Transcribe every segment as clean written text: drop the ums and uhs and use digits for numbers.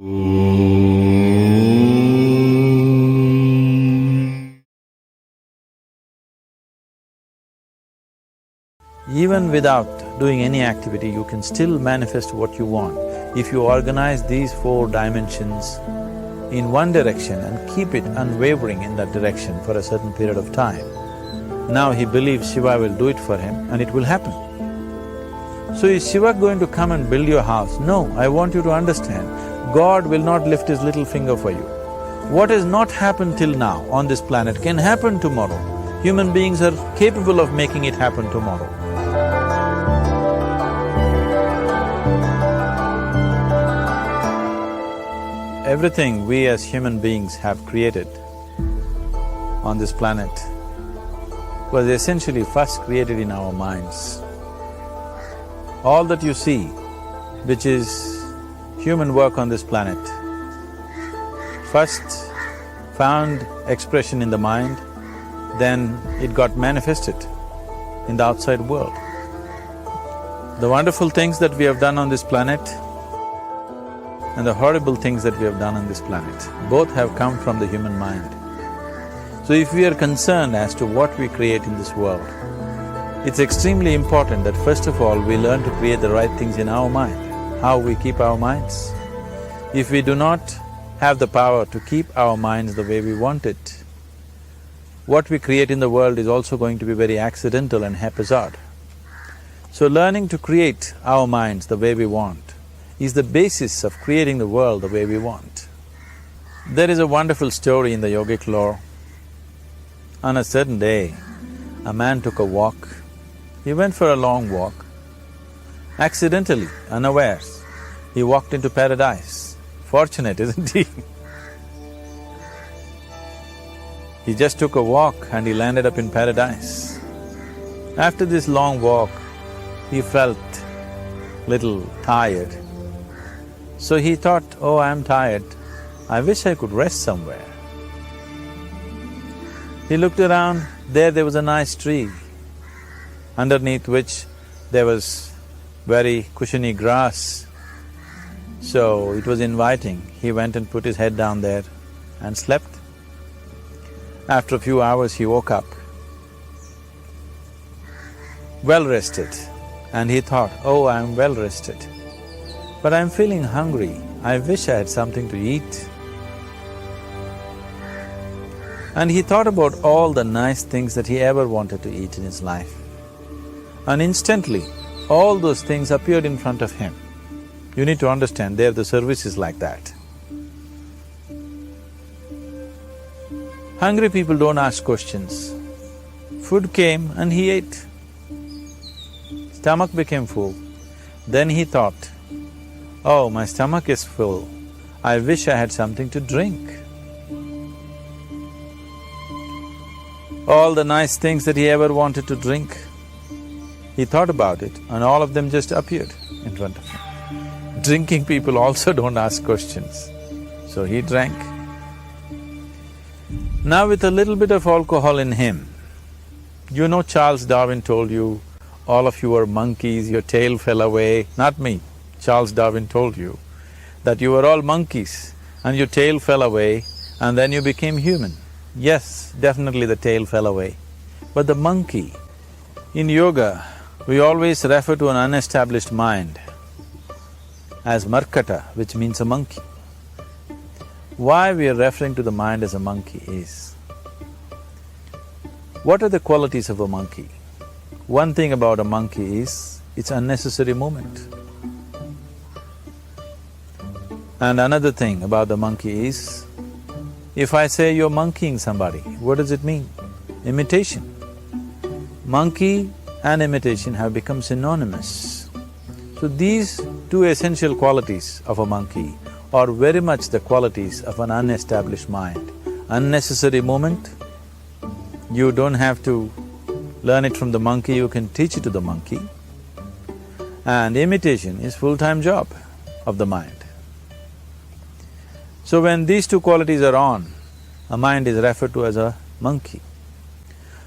Even without doing any activity, you can still manifest what you want if you organize these 4 dimensions in one direction and keep it unwavering in that direction for a certain period of time. Now he believes Shiva will do it for him and it will happen. So is Shiva going to come and build your house? No, I want you to understand, God will not lift his little finger for you. What has not happened till now on this planet can happen tomorrow. Human beings are capable of making it happen tomorrow. Everything we as human beings have created on this planet was essentially first created in our minds. All that you see, which is human work on this planet, first found expression in the mind, then it got manifested in the outside world. The wonderful things that we have done on this planet and the horrible things that we have done on this planet, both have come from the human mind. So if we are concerned as to what we create in this world, it's extremely important that first of all we learn to create the right things in our mind. How we keep our minds? If we do not have the power to keep our minds the way we want it, what we create in the world is also going to be very accidental and haphazard. So learning to create our minds the way we want is the basis of creating the world the way we want. There is a wonderful story in the yogic lore. On a certain day, a man took a walk. He went for a long walk. Accidentally, unawares, he walked into paradise. Fortunate, isn't he? He just took a walk and he landed up in paradise. After this long walk, he felt little tired. So he thought, oh, I'm tired, I wish I could rest somewhere. He looked around, there was a nice tree, underneath which there was very cushiony grass. So it was inviting. He went and put his head down there and slept. After a few hours he woke up, well rested, and he thought, oh, I'm well rested, but I'm feeling hungry, I wish I had something to eat. And he thought about all the nice things that he ever wanted to eat in his life. And instantly, all those things appeared in front of him. You need to understand, there the service is like that. Hungry people don't ask questions. Food came and he ate. Stomach became full. Then he thought, oh, my stomach is full, I wish I had something to drink. All the nice things that he ever wanted to drink, he thought about it and all of them just appeared in front of him. Drinking people also don't ask questions, so he drank. Now with a little bit of alcohol in him, you know Charles Darwin told you, all of you are monkeys, your tail fell away. Not me, Charles Darwin told you that you were all monkeys and your tail fell away and then you became human. Yes, definitely the tail fell away. But the monkey, in yoga, we always refer to an unestablished mind as markata, which means a monkey. Why we are referring to the mind as a monkey is, what are the qualities of a monkey? One thing about a monkey is, it's unnecessary movement. And another thing about the monkey is, if I say you're monkeying somebody, what does it mean? Imitation. Monkey and imitation have become synonymous. So these two essential qualities of a monkey are very much the qualities of an unestablished mind. Unnecessary movement, you don't have to learn it from the monkey, you can teach it to the monkey. And imitation is full-time job of the mind. So when these two qualities are on, a mind is referred to as a monkey.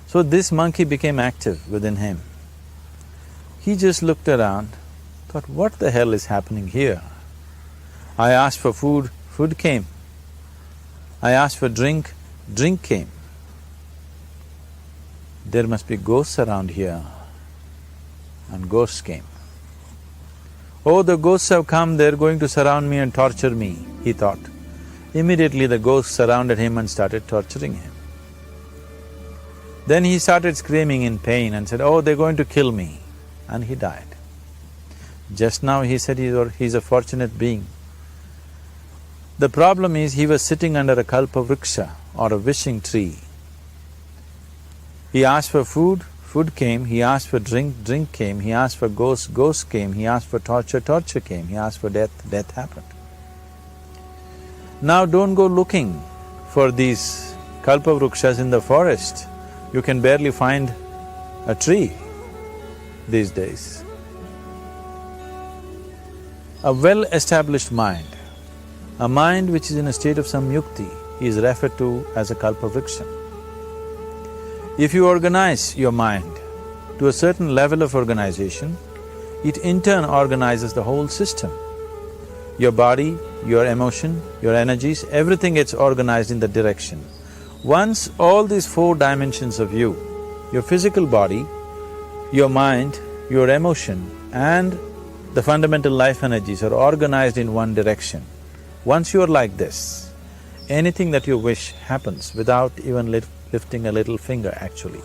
So this monkey became active within him. He just looked around, thought, what the hell is happening here? I asked for food, food came. I asked for drink, drink came. There must be ghosts around here, and ghosts came. Oh, the ghosts have come, they're going to surround me and torture me, he thought. Immediately the ghosts surrounded him and started torturing him. Then he started screaming in pain and said, oh, they're going to kill me, and he died. Just now he said he's a fortunate being. The problem is he was sitting under a kalpavriksha or a wishing tree. He asked for food, food came. He asked for drink, drink came. He asked for ghosts, ghosts came. He asked for torture, torture came. He asked for death, death happened. Now don't go looking for these kalpavrukshas in the forest. You can barely find a tree these days. A well-established mind, a mind which is in a state of samyukti, is referred to as a kalpavriksha. If you organize your mind to a certain level of organization, it in turn organizes the whole system. Your body, your emotion, your energies, everything gets organized in that direction. Once all these four dimensions of you, your physical body, your mind, your emotion and the fundamental life energies are organized in one direction. Once you're like this, anything that you wish happens without even lifting a little finger actually.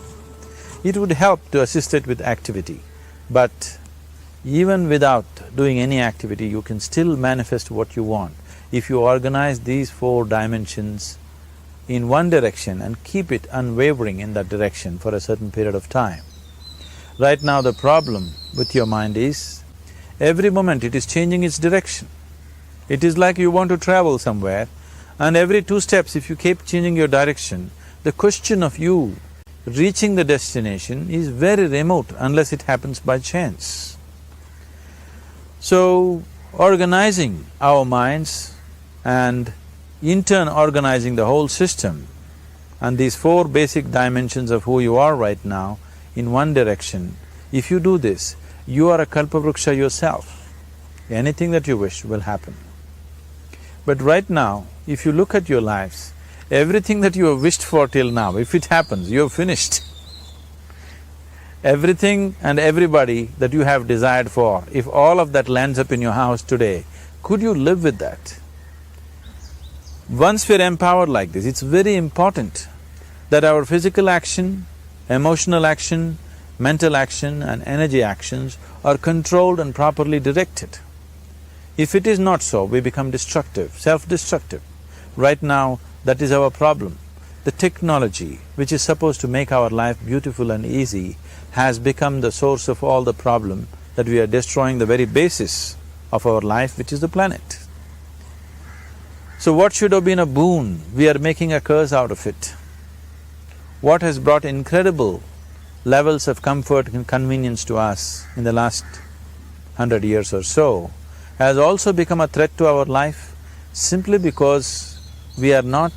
It would help to assist it with activity, but even without doing any activity, you can still manifest what you want if you organize these four dimensions in one direction and keep it unwavering in that direction for a certain period of time. Right now the problem with your mind is, every moment it is changing its direction. It is like you want to travel somewhere and every 2 steps if you keep changing your direction, the question of you reaching the destination is very remote unless it happens by chance. So, organizing our minds and in turn organizing the whole system and these 4 basic dimensions of who you are right now in one direction, if you do this, you are a kalpavruksha yourself. Anything that you wish will happen. But right now, if you look at your lives, everything that you have wished for till now, if it happens, you have finished. Everything and everybody that you have desired for, if all of that lands up in your house today, could you live with that? Once we're empowered like this, it's very important that our physical action, emotional action, mental action and energy actions are controlled and properly directed. If it is not so, we become destructive, self-destructive. Right now, that is our problem. The technology, which is supposed to make our life beautiful and easy, has become the source of all the problem that we are destroying the very basis of our life, which is the planet. So what should have been a boon, we are making a curse out of it. What has brought incredible levels of comfort and convenience to us in the last 100 years or so has also become a threat to our life simply because we are not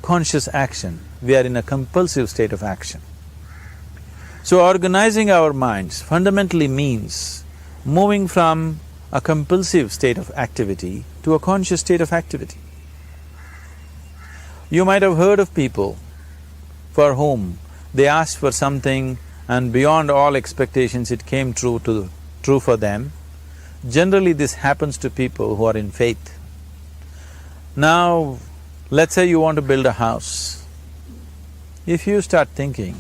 conscious action, we are in a compulsive state of action. So organizing our minds fundamentally means moving from a compulsive state of activity to a conscious state of activity. You might have heard of people for whom they asked for something and beyond all expectations it came true for them. Generally this happens to people who are in faith. Now, let's say you want to build a house. If you start thinking,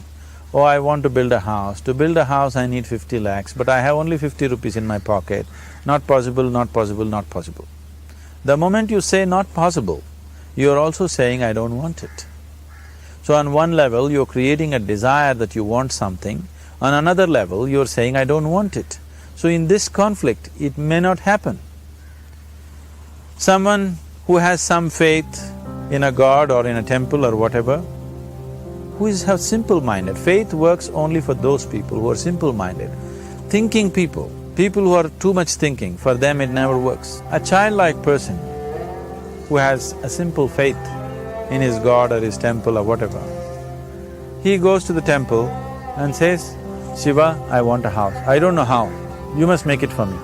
oh, I want to build a house, to build a house I need 50 lakhs, but I have only 50 rupees in my pocket, not possible, not possible, not possible. The moment you say not possible, you are also saying I don't want it. So on one level, you're creating a desire that you want something, on another level, you're saying I don't want it. So in this conflict, it may not happen. Someone who has some faith in a god or in a temple or whatever, who is simple-minded, faith works only for those people who are simple-minded. Thinking people, people who are too much thinking, for them it never works. A childlike person who has a simple faith in his god or his temple or whatever, he goes to the temple and says, Shiva, I want a house. I don't know how, you must make it for me.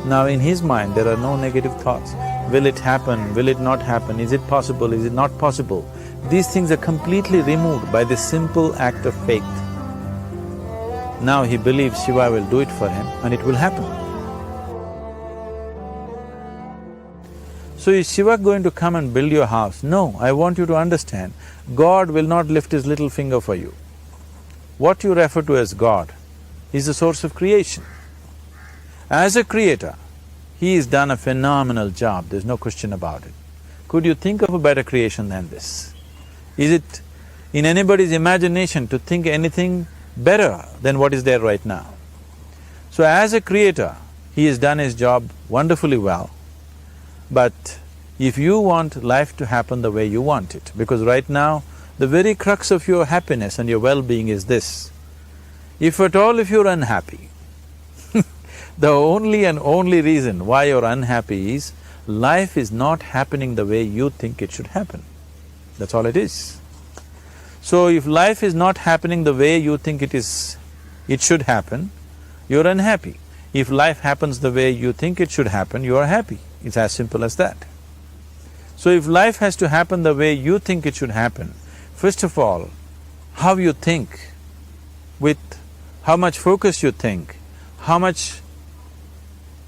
Now in his mind there are no negative thoughts. Will it happen? Will it not happen? Is it possible? Is it not possible? These things are completely removed by this simple act of faith. Now he believes Shiva will do it for him and it will happen. So is Shiva going to come and build your house? No, I want you to understand, God will not lift his little finger for you. What you refer to as God is the source of creation. As a creator, he has done a phenomenal job, there's no question about it. Could you think of a better creation than this? Is it in anybody's imagination to think anything better than what is there right now? So as a creator, he has done his job wonderfully well. But if you want life to happen the way you want it, because right now, the very crux of your happiness and your well-being is this. If at all if you're unhappy, the only and only reason why you're unhappy is life is not happening the way you think it should happen. That's all it is. So if life is not happening the way you think it should happen, you're unhappy. If life happens the way you think it should happen, you are happy. It's as simple as that. So if life has to happen the way you think it should happen, first of all, how you think, with how much focus you think, how much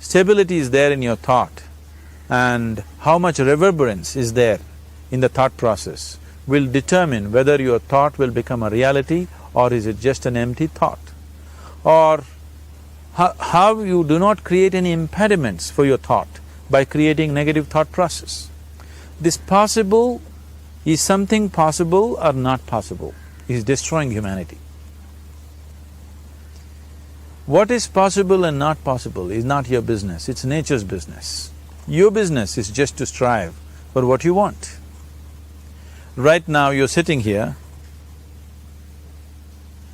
stability is there in your thought, and how much reverberance is there in the thought process will determine whether your thought will become a reality or is it just an empty thought. Or how you do not create any impediments for your thought by creating negative thought process. This possible is something possible or not possible, is destroying humanity. What is possible and not possible is not your business, it's nature's business. Your business is just to strive for what you want. Right now you're sitting here,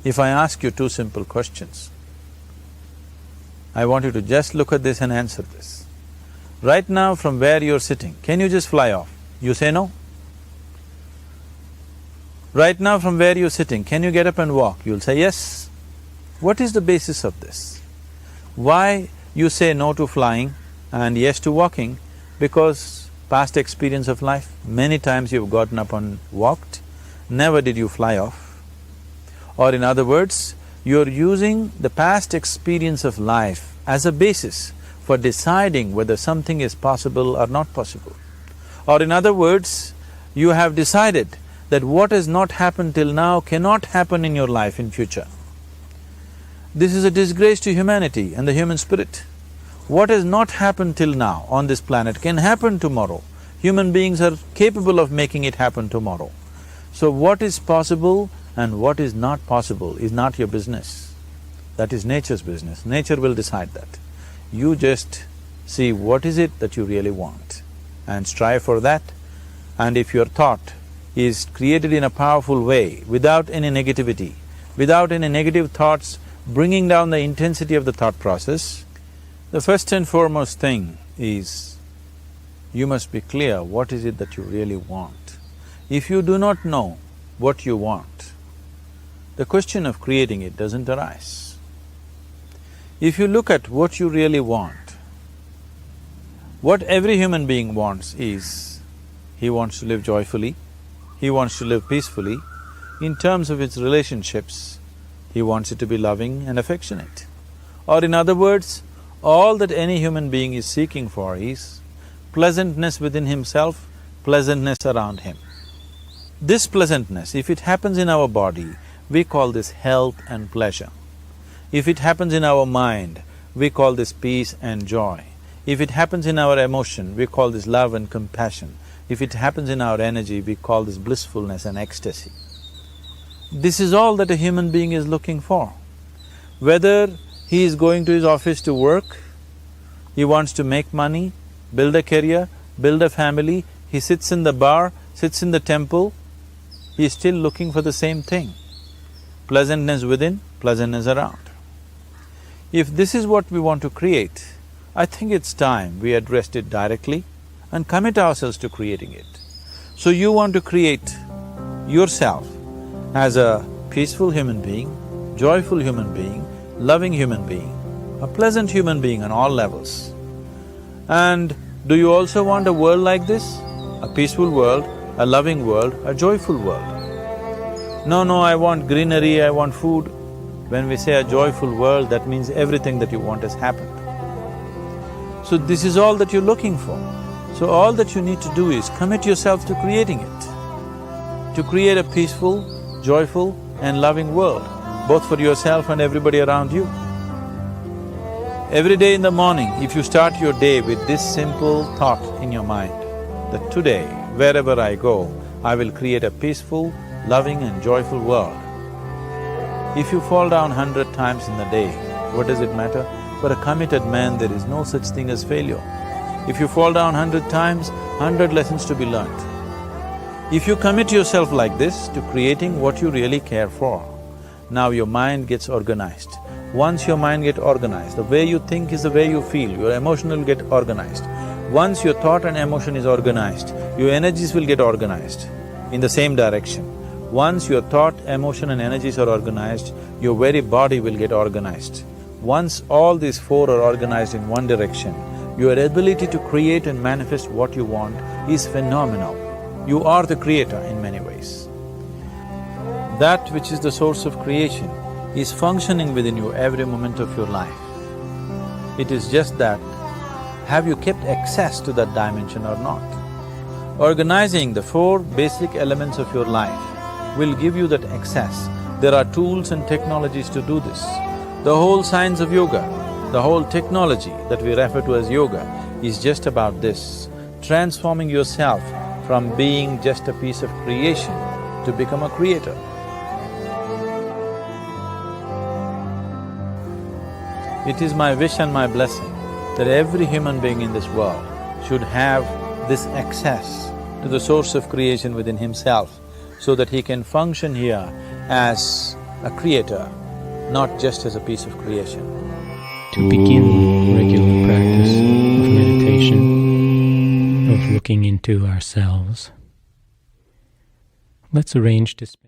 if I ask you two simple questions, I want you to just look at this and answer this. Right now from where you're sitting, can you just fly off? You say no. Right now from where you're sitting, can you get up and walk? You'll say yes. What is the basis of this? Why you say no to flying and yes to walking? Because past experience of life, many times you've gotten up and walked, never did you fly off. Or in other words, you're using the past experience of life as a basis for deciding whether something is possible or not possible. Or in other words, you have decided that what has not happened till now cannot happen in your life in future. This is a disgrace to humanity and the human spirit. What has not happened till now on this planet can happen tomorrow. Human beings are capable of making it happen tomorrow. So what is possible and what is not possible is not your business. That is nature's business. Nature will decide that. You just see what is it that you really want and strive for that. And if your thought is created in a powerful way, without any negativity, without any negative thoughts bringing down the intensity of the thought process, the first and foremost thing is you must be clear what is it that you really want. If you do not know what you want, the question of creating it doesn't arise. If you look at what you really want, what every human being wants is, he wants to live joyfully, he wants to live peacefully. In terms of its relationships, he wants it to be loving and affectionate. Or in other words, all that any human being is seeking for is pleasantness within himself, pleasantness around him. This pleasantness, if it happens in our body, we call this health and pleasure. If it happens in our mind, we call this peace and joy. If it happens in our emotion, we call this love and compassion. If it happens in our energy, we call this blissfulness and ecstasy. This is all that a human being is looking for. Whether he is going to his office to work, he wants to make money, build a career, build a family, he sits in the bar, sits in the temple, he is still looking for the same thing. Pleasantness within, pleasantness around. If this is what we want to create, I think it's time we addressed it directly and commit ourselves to creating it. So you want to create yourself as a peaceful human being, joyful human being, loving human being, a pleasant human being on all levels. And do you also want a world like this? A peaceful world, a loving world, a joyful world? No, I want greenery, I want food. When we say a joyful world, that means everything that you want has happened. So this is all that you're looking for. So all that you need to do is commit yourself to creating it, to create a peaceful, joyful and loving world, both for yourself and everybody around you. Every day in the morning, if you start your day with this simple thought in your mind, that today, wherever I go, I will create a peaceful, loving and joyful world. If you fall down 100 times in a day, what does it matter? For a committed man, there is no such thing as failure. If you fall down 100 times, 100 lessons to be learnt. If you commit yourself like this to creating what you really care for, now your mind gets organized. Once your mind gets organized, the way you think is the way you feel, your emotion will get organized. Once your thought and emotion is organized, your energies will get organized in the same direction. Once your thought, emotion and energies are organized, your very body will get organized. Once all these four are organized in one direction, your ability to create and manifest what you want is phenomenal. You are the creator in many ways. That which is the source of creation is functioning within you every moment of your life. It is just that, have you kept access to that dimension or not? Organizing the four basic elements of your life will give you that access. There are tools and technologies to do this. The whole science of yoga, the whole technology that we refer to as yoga is just about this, transforming yourself from being just a piece of creation to become a creator. It is my wish and my blessing that every human being in this world should have this access to the source of creation within himself so that he can function here as a creator, not just as a piece of creation. To begin regular practice of meditation, of looking into ourselves, let's arrange to spend